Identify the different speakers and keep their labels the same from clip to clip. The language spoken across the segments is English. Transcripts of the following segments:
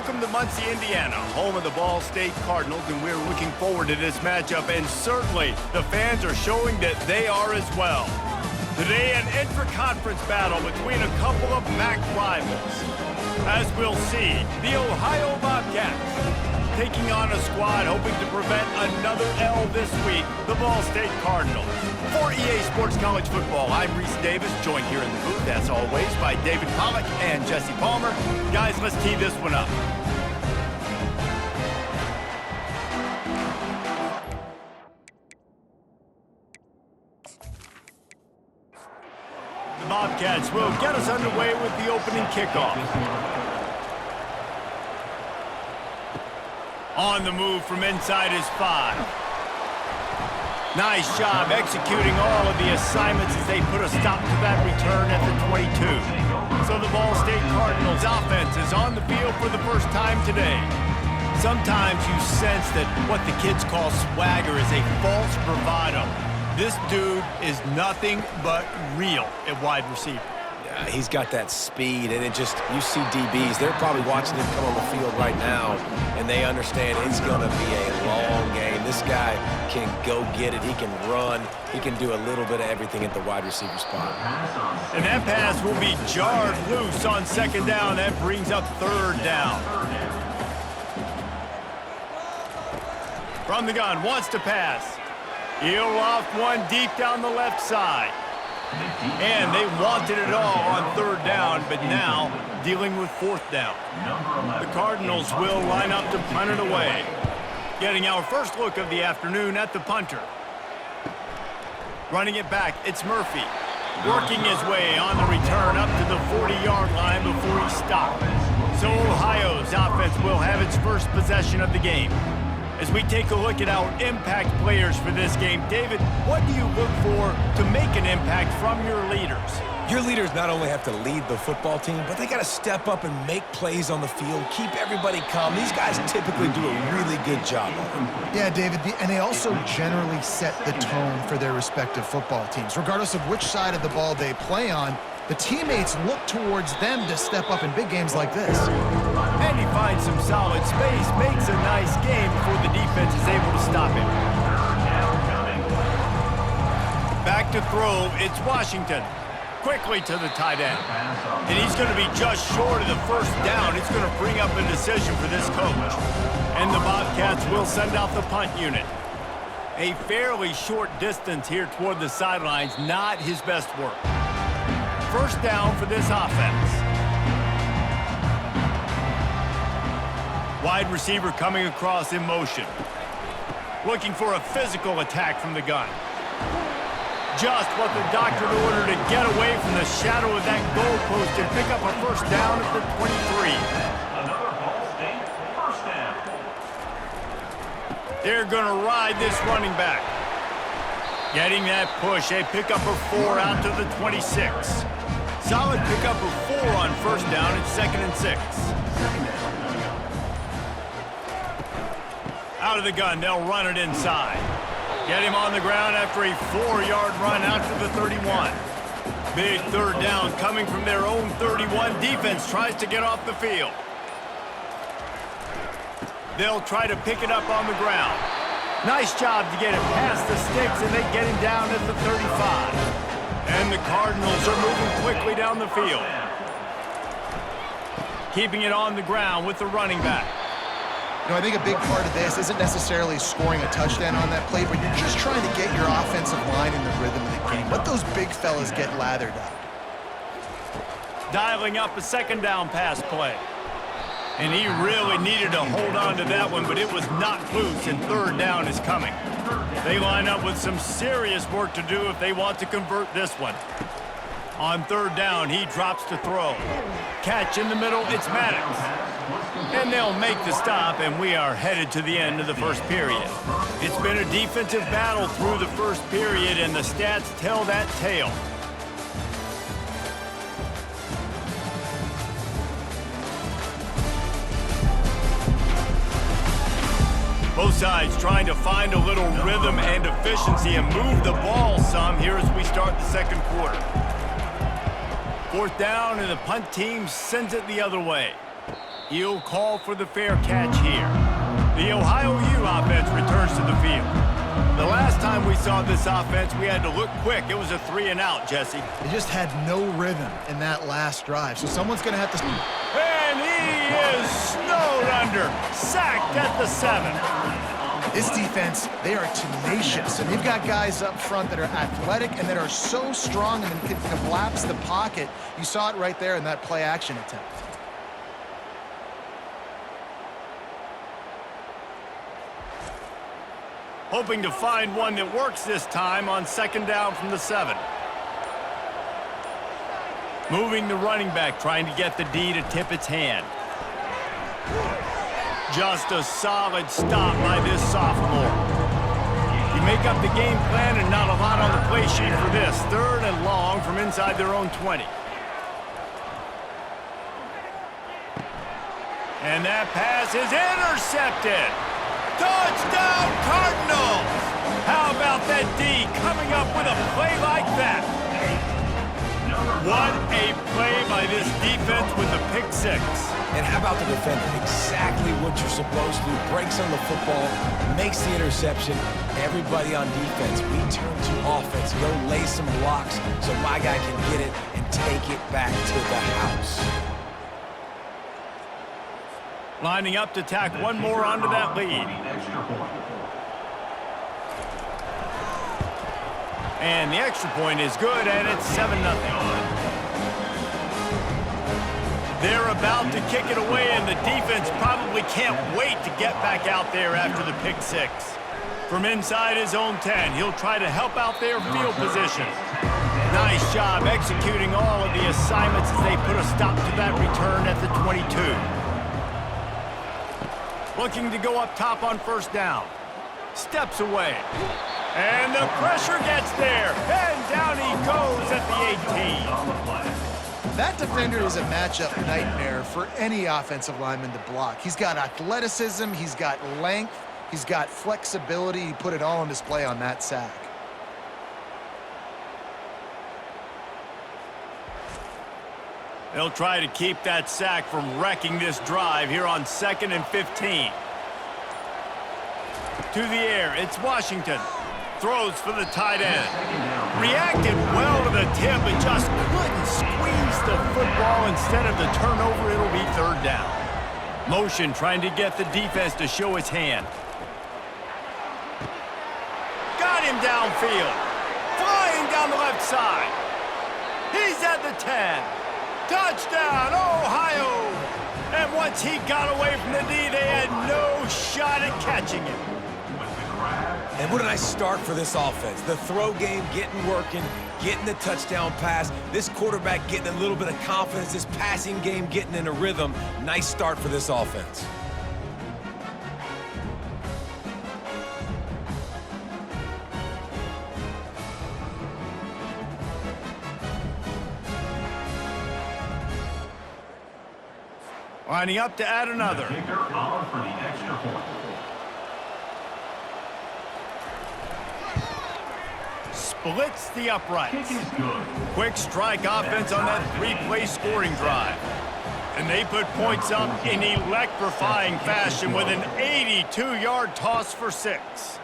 Speaker 1: Welcome to Muncie, Indiana, home of the Ball State Cardinals, and we're looking forward to this matchup, and certainly the fans are showing that they are as well. Today, an intra-conference battle between a couple of MAC rivals. As we'll see, the Ohio Bobcats taking on a squad hoping to prevent another L this week, the Ball State Cardinals. For EA Sports College Football, I'm Reese Davis, joined here in the booth, as always, by David Pollack and Jesse Palmer. Guys, let's tee this one up. The Bobcats will get us underway with the opening kickoff. On the move from inside his 5. Nice job executing all of the assignments as they put a stop to that return at the 22. So the Ball State Cardinals offense is on the field for the first time today. Sometimes you sense that what the kids call swagger is a false bravado. This dude is nothing but real at wide receiver.
Speaker 2: He's got that speed, and you see DBs, they're probably watching him come on the field right now, and they understand it's going to be a long game. This guy can go get it. He can run. He can do a little bit of everything at the wide receiver spot.
Speaker 1: And that pass will be jarred loose on second down. That brings up third down. From the gun, wants to pass. He'll loft one deep down the left side. And they wanted it all on third down, but now dealing with fourth down. The Cardinals will line up to punt it away. Getting our first look of the afternoon at the punter. Running it back, it's Murphy. Working his way on the return up to the 40-yard line before he stopped. So Ohio's offense will have its first possession of the game. As we take a look at our impact players for this game, David, what do you look for to make an impact from your leaders?
Speaker 2: Your leaders not only have to lead the football team, but they got to step up and make plays on the field, keep everybody calm. These guys typically do a really good job of it.
Speaker 3: Yeah, David, and they also generally set the tone for their respective football teams. Regardless of which side of the ball they play on, the teammates look towards them to step up in big games like this.
Speaker 1: And he finds some solid space, makes a nice game before the defense is able to stop him. Back to throw, it's Washington. Quickly to the tight end. And he's going to be just short of the first down. It's going to bring up a decision for this coach. And the Bobcats will send out the punt unit. A fairly short distance here toward the sidelines, not his best work. First down for this offense. Wide receiver coming across in motion. Looking for a physical attack from the gun. Just what the doctor ordered to get away from the shadow of that goalpost and pick up a first down at the 23.
Speaker 4: Another Ball State first down.
Speaker 1: They're going to ride this running back. Getting that push, a pickup of 4 out to the 26. Solid pickup of 4 on first down. It's 2nd and 6. Out of the gun, they'll run it inside. Get him on the ground after a 4-yard run out to the 31. Big third down coming from their own 31. Defense tries to get off the field. They'll try to pick it up on the ground. Nice job to get it past the sticks, and they get him down at the 35. And the Cardinals are moving quickly down the field. Keeping it on the ground with the running back.
Speaker 3: You know, I think a big part of this isn't necessarily scoring a touchdown on that play, but you're just trying to get your offensive line in the rhythm of the game. Let those big fellas get lathered up.
Speaker 1: Dialing up a second down pass play. And he really needed to hold on to that one, but it was knocked loose, and third down is coming. They line up with some serious work to do if they want to convert this one. On third down, he drops to throw. Catch in the middle, it's Maddox. And they'll make the stop, and we are headed to the end of the first period. It's been a defensive battle through the first period, and the stats tell that tale. Both sides trying to find a little rhythm and efficiency and move the ball some here as we start the second quarter. Fourth down, and the punt team sends it the other way. He'll call for the fair catch here. The Ohio U offense returns to the field. The last time we saw this offense, we had to look quick. It was a 3-and-out, Jesse.
Speaker 3: They just had no rhythm in that last drive, so someone's going to have to...
Speaker 1: And he is snowed under. Sacked at the 7.
Speaker 3: This defense, they are tenacious, and they've got guys up front that are athletic and that are so strong and can collapse the pocket. You saw it right there in that play-action attempt.
Speaker 1: Hoping to find one that works this time on 2nd down from the 7. Moving the running back, trying to get the D to tip its hand. Just a solid stop by this sophomore. You make up the game plan and not a lot on the play sheet for this. 3rd and long from inside their own 20. And that pass is intercepted. Touchdown, Cardinals! How about that D coming up with a play like that? What a play by this defense with the pick 6.
Speaker 2: And how about the defender? Exactly what you're supposed to do. Breaks on the football, makes the interception. Everybody on defense, we turn to offense. Go lay some blocks so my guy can get it and take it back to the house.
Speaker 1: Lining up to tack one more onto that lead. And the extra point is good, and it's 7-0. They're about to kick it away, and the defense probably can't wait to get back out there after the pick 6. From inside his own 10, he'll try to help out their field position. Nice job executing all of the assignments as they put a stop to that return at the 22. Looking to go up top on 1st down. Steps away. And the pressure gets there. And down he goes at the 18.
Speaker 3: That defender is a matchup nightmare for any offensive lineman to block. He's got athleticism, he's got length, he's got flexibility. He put it all on display on that sack.
Speaker 1: They'll try to keep that sack from wrecking this drive here on 2nd and 15. To the air, it's Washington. Throws for the tight end. Reacted well to the tip and just couldn't squeeze the football. Instead of the turnover, it'll be 3rd down. Motion trying to get the defense to show his hand. Got him downfield. Flying down the left side. He's at the 10. Touchdown, Ohio! And once he got away from the D, they had no shot at catching him.
Speaker 2: And what a nice start for this offense. The throw game getting working, getting the touchdown pass. This quarterback getting a little bit of confidence. This passing game getting in a rhythm. Nice start for this offense.
Speaker 1: Lining up to add another.
Speaker 4: Kicker on for the extra point.
Speaker 1: Splits the uprights.
Speaker 4: Kick is good.
Speaker 1: Quick strike offense on that 3-play scoring drive. And they put points up in electrifying fashion with an 82-yard toss for 6.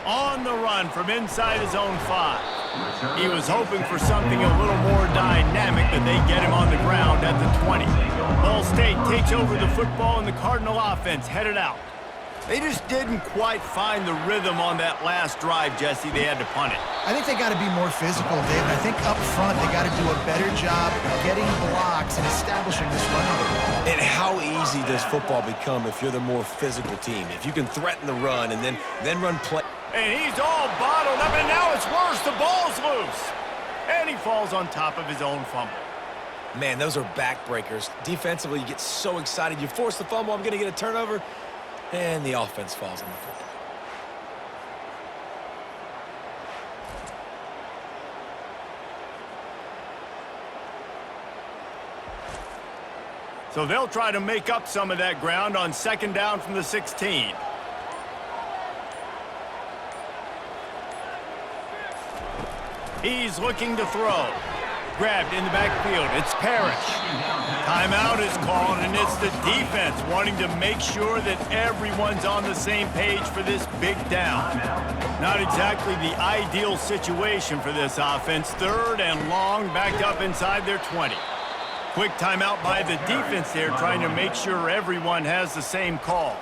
Speaker 1: On the run from inside his own 5. He was hoping for something a little more dynamic, but they get him on the ground at the 20. Ball State takes over the football, and the Cardinal offense headed out. They just didn't quite find the rhythm on that last drive, Jesse. They had to punt it.
Speaker 3: I think they got to be more physical, David. I think up front they got to do a better job getting blocks and establishing this running game.
Speaker 2: And how easy does football become if you're the more physical team? If you can threaten the run and then run play.
Speaker 1: And he's all bottled up, and now it's worse. The ball's loose. And he falls on top of his own fumble.
Speaker 2: Man, those are backbreakers. Defensively, you get so excited. You force the fumble, I'm going to get a turnover, and the offense falls on the football.
Speaker 1: So they'll try to make up some of that ground on 2nd down from the 16. He's looking to throw. Grabbed in the backfield. It's Parrish. Timeout is called, and it's the defense wanting to make sure that everyone's on the same page for this big down. Not exactly the ideal situation for this offense. 3rd and long, backed up inside their 20. Quick timeout by the defense there, trying to make sure everyone has the same call.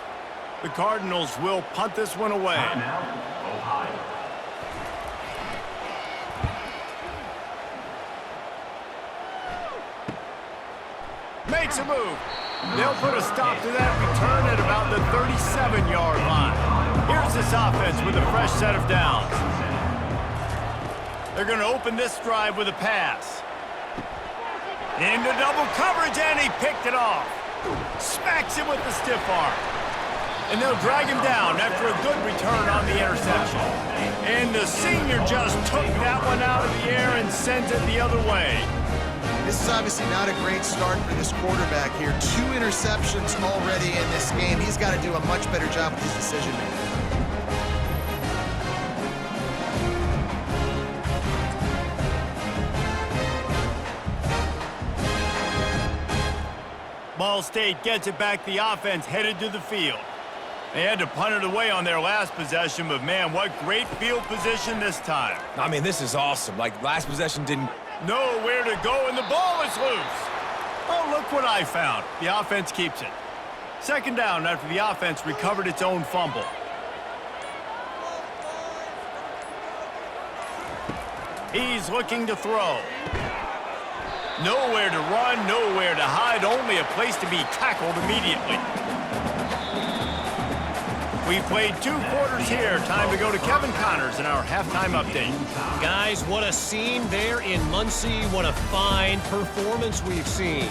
Speaker 1: The Cardinals will punt this one away.
Speaker 4: Ohio.
Speaker 1: Makes a move. They'll put a stop to that return at about the 37-yard line. Here's this offense with a fresh set of downs. They're going to open this drive with a pass. Into double coverage, and he picked it off. Smacks him with the stiff arm. And they'll drag him down after a good return on the interception. And the senior just took that one out of the air and sent it the other way.
Speaker 3: This is obviously not a great start for this quarterback here. 2 interceptions already in this game. He's got to do a much better job with his decision-making.
Speaker 1: Ball State gets it back. The offense headed to the field. They had to punt it away on their last possession, but man, what great field position this time.
Speaker 2: I mean, this is awesome. Like, last possession didn't...
Speaker 1: Nowhere to go, and the ball is loose. Oh, look what I found. The offense keeps it. 2nd down after the offense recovered its own fumble. He's looking to throw. Nowhere to run, nowhere to hide, only a place to be tackled immediately. We've played 2 quarters here. Time to go to Kevin Connors in our halftime update.
Speaker 5: Guys, what a scene there in Muncie. What a fine performance we've seen.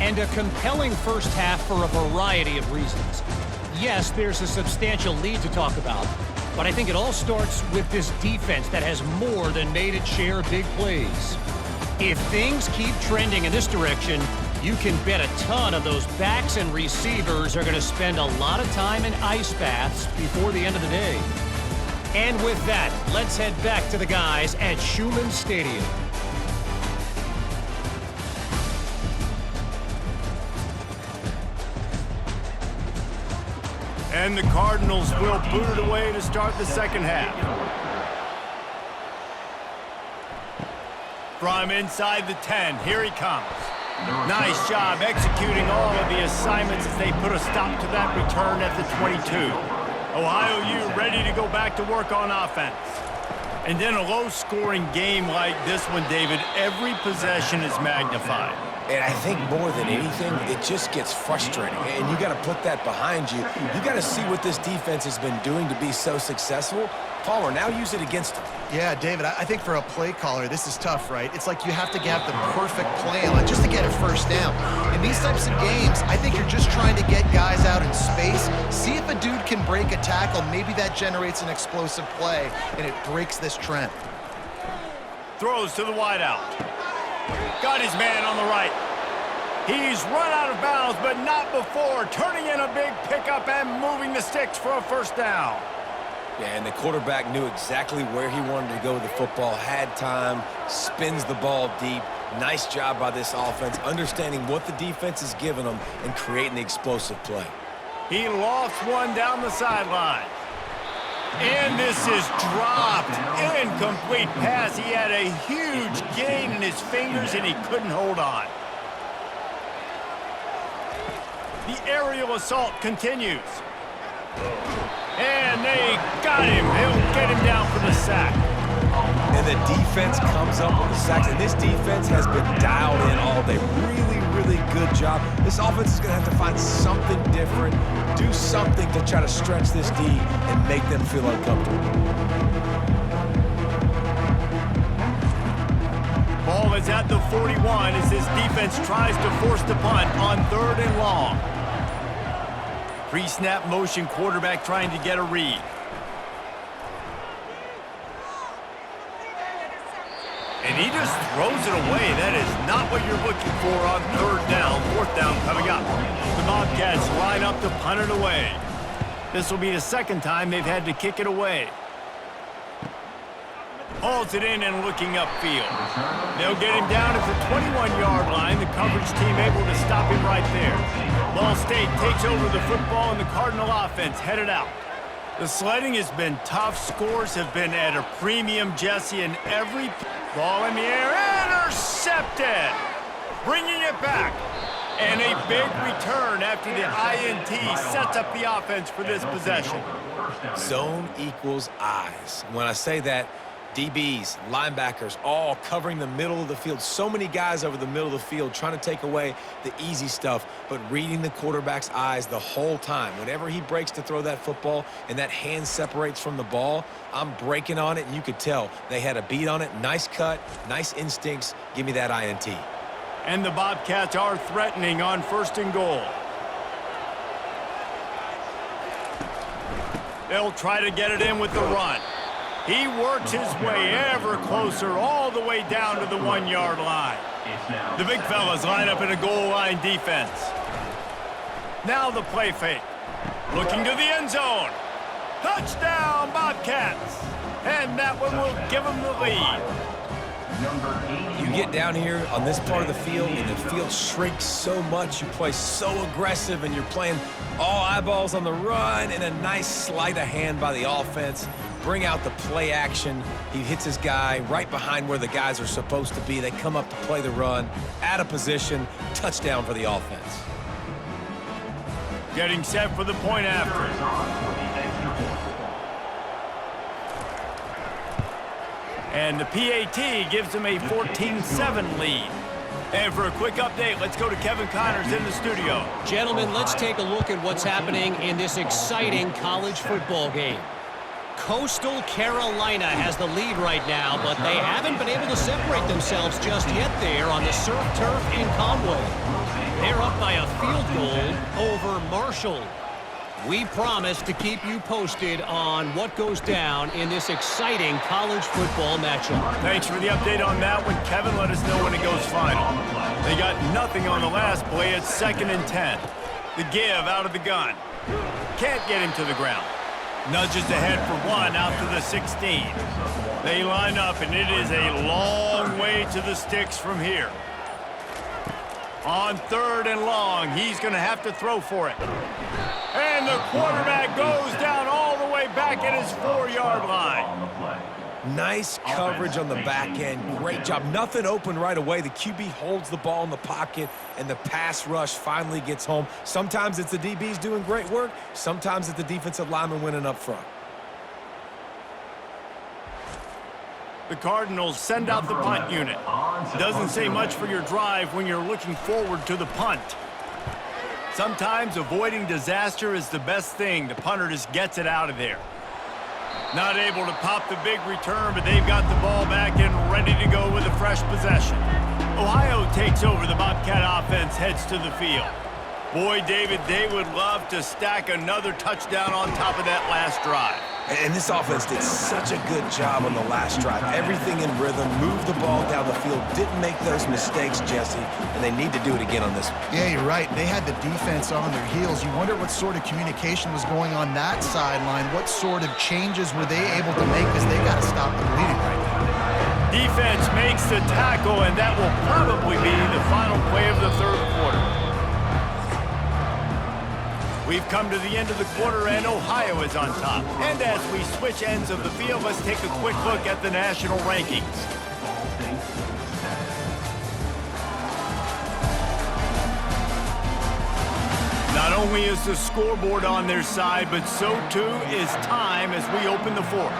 Speaker 5: And a compelling first half for a variety of reasons. Yes, there's a substantial lead to talk about, but I think it all starts with this defense that has more than made its share of big plays. If things keep trending in this direction, you can bet a ton of those backs and receivers are going to spend a lot of time in ice baths before the end of the day. And with that, let's head back to the guys at Schumann Stadium.
Speaker 1: And the Cardinals will boot it away to start the second half. From inside the 10, here he comes. Nice job executing all of the assignments as they put a stop to that return at the 22. Ohio U ready to go back to work on offense. And in a low-scoring game like this one, David, every possession is magnified.
Speaker 2: And I think more than anything, it just gets frustrating. And you got to put that behind you. You got to see what this defense has been doing to be so successful. Palmer, now use it against them.
Speaker 3: Yeah, David, I think for a play caller, this is tough, right? It's like you have to have the perfect play on just to get a first down. In these types of games, I think you're just trying to get guys out in space, see if a dude can break a tackle. Maybe that generates an explosive play, and it breaks this trend.
Speaker 1: Throws to the wideout. Got his man on the right. He's run out of bounds, but not before turning in a big pickup and moving the sticks for a first down.
Speaker 2: Yeah, and the quarterback knew exactly where he wanted to go with the football, had time, spins the ball deep. Nice job by this offense, understanding what the defense is giving them and creating the explosive play.
Speaker 1: He lofts one down the sideline. And this is dropped. Incomplete pass. He had a huge gain in his fingers, and he couldn't hold on. The aerial assault continues. And they got him. They'll get him down for the sack.
Speaker 2: And the defense comes up with the sacks, and this defense has been dialed in all day. Really, really good job. This offense is going to have to find something different, do something to try to stretch this D and make them feel uncomfortable.
Speaker 1: Ball is at the 41 as this defense tries to force the punt on 3rd and long. Pre-snap motion, quarterback trying to get a read. And he just throws it away. That is not what you're looking for on 3rd down. 4th down coming up. The Bobcats line up to punt it away. This will be the second time they've had to kick it away. Hauls it in and looking upfield. They'll get him down at the 21-yard line. The coverage team able to stop him right there. Ball State takes over the football, and the Cardinal offense headed out. The sledding has been tough. Scores have been at a premium, Jesse, and every ball in the air. Intercepted! Bringing it back. And a big return after the INT sets up the offense for this possession.
Speaker 2: Zone equals eyes. When I say that, DBs, linebackers, all covering the middle of the field. So many guys over the middle of the field trying to take away the easy stuff, but reading the quarterback's eyes the whole time. Whenever he breaks to throw that football and that hand separates from the ball, I'm breaking on it, and you could tell they had a beat on it. Nice cut, nice instincts. Give me that INT.
Speaker 1: And the Bobcats are threatening on 1st and goal. They'll try to get it in with the run. He works his way ever closer all the way down to the 1-yard line. The big fellas line up in a goal line defense. Now the play fake. Looking to the end zone. Touchdown, Bobcats. And that one will give them the lead.
Speaker 2: You get down here on this part of the field, and the field shrinks so much. You play so aggressive, and you're playing all eyeballs on the run, and a nice sleight of hand by the offense. Bring out the play action. He hits his guy right behind where the guys are supposed to be. They come up to play the run, out of position, touchdown for the offense.
Speaker 1: Getting set for the point after. And the PAT gives them a 14-7 lead. And for a quick update, let's go to Kevin Connors in the studio.
Speaker 5: Gentlemen, let's take a look at what's happening in this exciting college football game. Coastal Carolina has the lead right now, but they haven't been able to separate themselves just yet there on the surf turf in Conway. They're up by a field goal over Marshall. We promise to keep you posted on what goes down in this exciting college football matchup.
Speaker 1: Thanks for the update on that one, Kevin. Let us know when it goes final. They got nothing on the last play. It's 2nd and 10. The give out of the gun. Can't get him to the ground. Nudges ahead for 1 out to the 16. They line up, and it is a long way to the sticks from here. On 3rd and long, he's going to have to throw for it. And the quarterback goes down all the way back at his 4-yard line.
Speaker 2: Nice coverage on the back end. Great job. Nothing open right away. The QB holds the ball in the pocket, and the pass rush finally gets home. Sometimes it's the DBs doing great work. Sometimes it's the defensive lineman winning up front.
Speaker 1: The Cardinals send out the punt unit. Doesn't say much for your drive when you're looking forward to the punt. Sometimes avoiding disaster is the best thing. The punter just gets it out of there. Not able to pop the big return, but they've got the ball back and ready to go with a fresh possession. Ohio takes over. The Bobcat offense heads to the field. Boy, David, they would love to stack another touchdown on top of that last drive.
Speaker 2: And this offense did such a good job on the last drive. Everything in rhythm, moved the ball down the field, didn't make those mistakes, Jesse, and they need to do it again on this one.
Speaker 3: Yeah, you're right. They had the defense on their heels. You wonder what sort of communication was going on that sideline. What sort of changes were they able to make, because they got to stop the bleeding right now.
Speaker 1: Defense makes the tackle, and that will probably be the final play of the 3rd quarter. We've come to the end of the quarter, and Ohio is on top. And as we switch ends of the field, let's take a quick look at the national rankings. Not only is the scoreboard on their side, but so too is time as we open the 4th.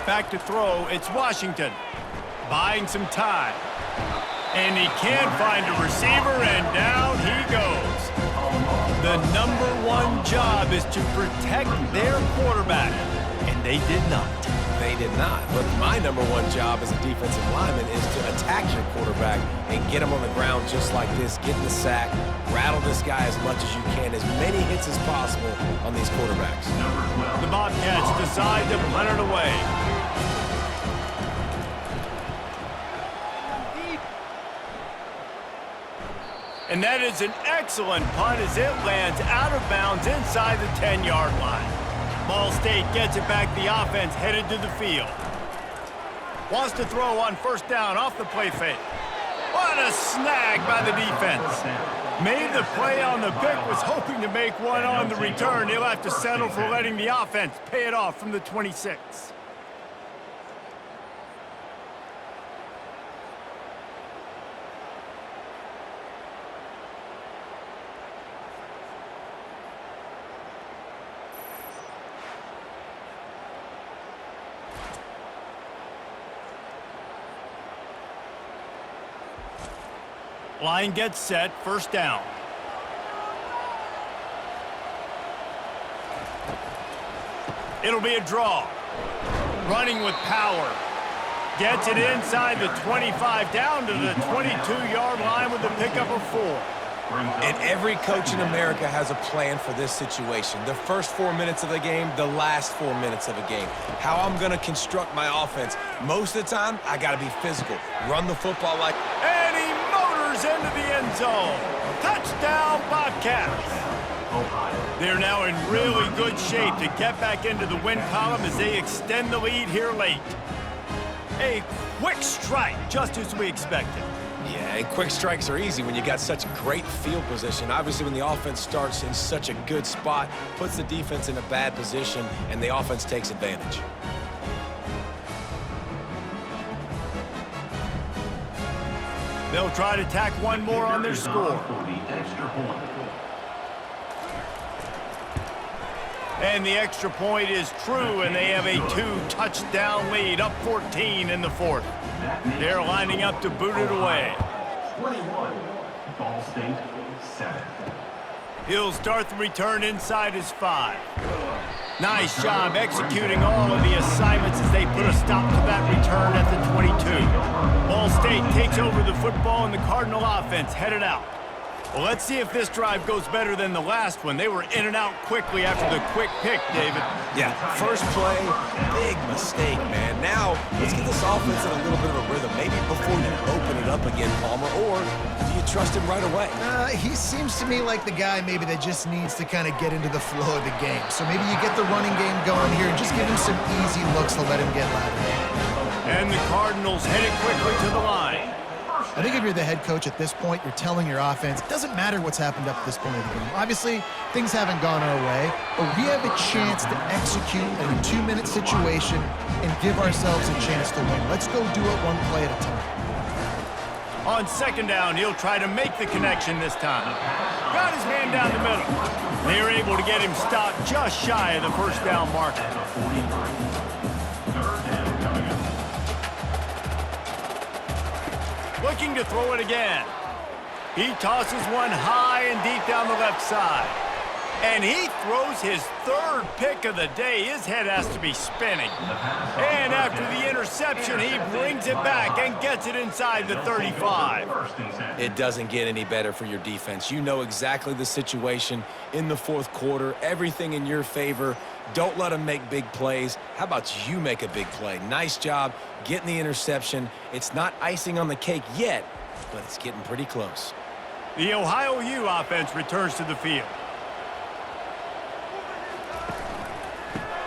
Speaker 1: Back to throw, it's Washington. Buying some time. And he can't find a receiver, and down he goes. The #1 job is to protect their quarterback, and they did not.
Speaker 2: They did not. But my #1 job as a defensive lineman is to attack your quarterback and get him on the ground just like this, get the sack, rattle this guy as much as you can, as many hits as possible on these quarterbacks.
Speaker 1: The Bobcats decide to punt it away. And that is an excellent punt as it lands out of bounds inside the 10-yard line. Ball State gets it back. The offense headed to the field. Wants to throw on first down off the play fake. What a snag by the defense. Made the play on the pick, was hoping to make one on the return. He'll have to settle for letting the offense pay it off from the 26. Line gets set, first down. It'll be a draw. Running with power. Gets it inside the 25, down to the 22-yard line with a pickup of 4.
Speaker 2: And every coach in America has a plan for this situation. The first 4 minutes of the game, the last 4 minutes of a game. How I'm going to construct my offense. Most of the time, I got to be physical. Run the football like...
Speaker 1: And he motors into the end zone. Touchdown, Bobcats. They're now in really good shape to get back into the win column as they extend the lead here late. A quick strike, just as we expected.
Speaker 2: Yeah, and quick strikes are easy when you got such great field position. Obviously, when the offense starts in such a good spot, puts the defense in a bad position, and the offense takes advantage.
Speaker 1: They'll try to tack one more on their score. And the extra point is true, and they have a 2-touchdown lead, up 14 in the fourth. They're lining up to boot it away.
Speaker 4: 21, Ball State 7.
Speaker 1: He'll start the return inside his 5. Nice job executing all of the assignments as they put a stop to that return at the 22. Ball State takes over the football, and the Cardinal offense headed out. Well, let's see if this drive goes better than the last one. They were in and out quickly after the quick pick, David.
Speaker 2: Yeah, first play, big mistake, man. Now, let's get this offense in a little bit of a rhythm. Maybe before you open it up again, Palmer, or do you trust him right away?
Speaker 3: He seems to me like the guy maybe that just needs to kind of get into the flow of the game. So maybe you get the running game going here and just give him some easy looks to let him get louder.
Speaker 1: And the Cardinals headed quickly to the line.
Speaker 3: I think if you're the head coach at this point, you're telling your offense, it doesn't matter what's happened up to this point of the game. Obviously, things haven't gone our way, but we have a chance to execute in a 2-minute situation and give ourselves a chance to win. Let's go do it one play at a time.
Speaker 1: On second down, he'll try to make the connection this time. Got his man down the middle. They were able to get him stopped just shy of the first down marker. Looking to throw it again. He tosses one high and deep down the left side. And he throws his 3rd pick of the day. His head has to be spinning. And after the interception, he brings it back and gets it inside the 35.
Speaker 2: It doesn't get any better for your defense. You know exactly the situation in the fourth quarter. Everything in your favor. Don't let them make big plays. How about you make a big play? Nice job getting the interception. It's not icing on the cake yet, but it's getting pretty close.
Speaker 1: The Ohio U offense returns to the field.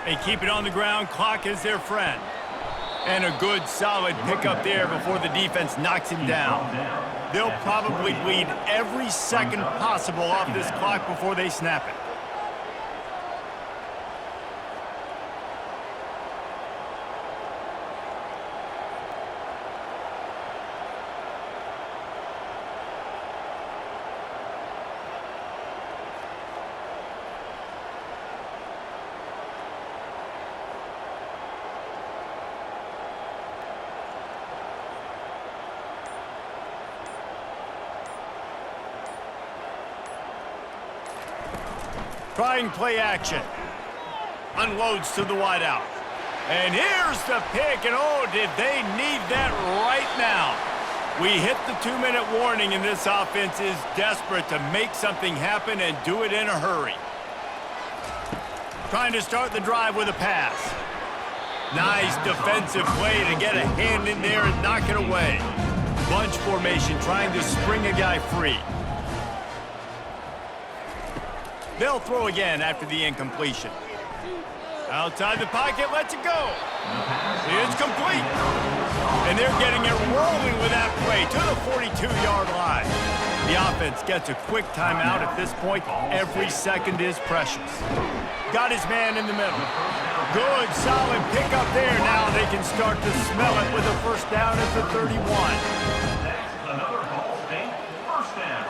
Speaker 1: They keep it on the ground. Clock is their friend. And a good, solid pickup there before the defense knocks him down. They'll probably bleed every second possible off this clock before they snap it. Trying play action. Unloads to the wideout. And here's the pick, and oh, did they need that right now. We hit the 2-minute warning, and this offense is desperate to make something happen and do it in a hurry. Trying to start the drive with a pass. Nice defensive play to get a hand in there and knock it away. Bunch formation trying to spring a guy free. They'll throw again after the incompletion. Outside the pocket, lets it go. It's complete. And they're getting it rolling with that play to the 42-yard line. The offense gets a quick timeout at this point. Every second is precious. Got his man in the middle. Good, solid pickup there. Now they can start to smell it with a first down at the 31.
Speaker 4: Another Ball State first down.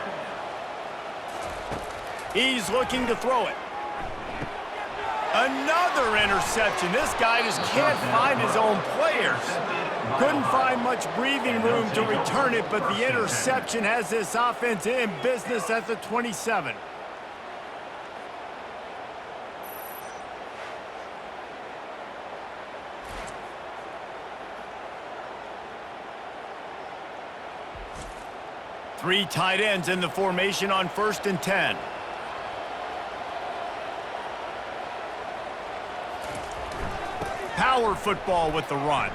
Speaker 1: He's looking to throw it. Another interception. This guy just can't find his own players. Couldn't find much breathing room to return it, but the interception has this offense in business at the 27. Three tight ends in the formation on 1st and 10. Power football with the run.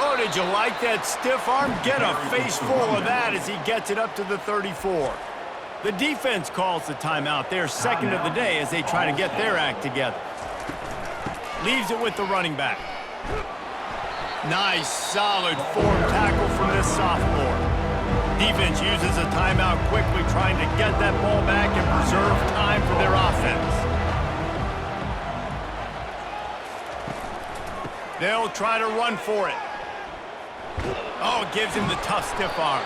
Speaker 1: Oh, did you like that stiff arm? Get a face full of that as he gets it up to the 34. The defense calls the timeout. Their second of the day as they try to get their act together. Leaves it with the running back. Nice, solid form tackle from this sophomore. Defense uses a timeout quickly, trying to get that ball back and preserve time for their offense. They'll try to run for it. Oh, it gives him the tough stiff arm.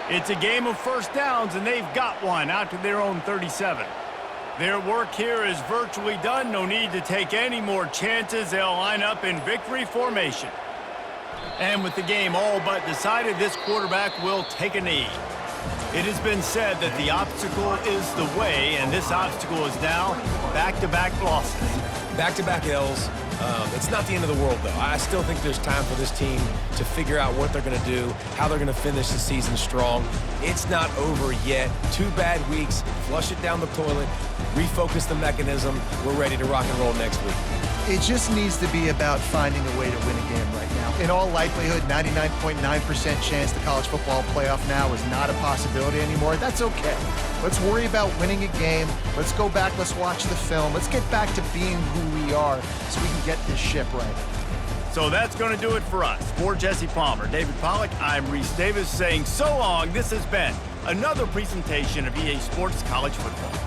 Speaker 1: It's a game of first downs, and they've got one out to their own 37. Their work here is virtually done. No need to take any more chances. They'll line up in victory formation. And with the game all but decided, this quarterback will take a knee. It has been said that the obstacle is the way, and this obstacle is now back-to-back losses.
Speaker 2: Back-to-back L's. It's not the end of the world, though. I still think there's time for this team to figure out what they're going to do, how they're going to finish the season strong. It's not over yet. 2 bad weeks. Flush it down the toilet. Refocus the mechanism. We're ready to rock and roll next week.
Speaker 3: It just needs to be about finding a way to win a game right now. In all likelihood, 99.9% chance the college football playoff now is not a possibility anymore. That's okay. Let's worry about winning a game. Let's go back. Let's watch the film. Let's get back to being who we are so we can get this ship right.
Speaker 1: So that's going to do it for us. For Jesse Palmer, David Pollack, I'm Reese Davis saying so long. This has been another presentation of EA Sports College Football.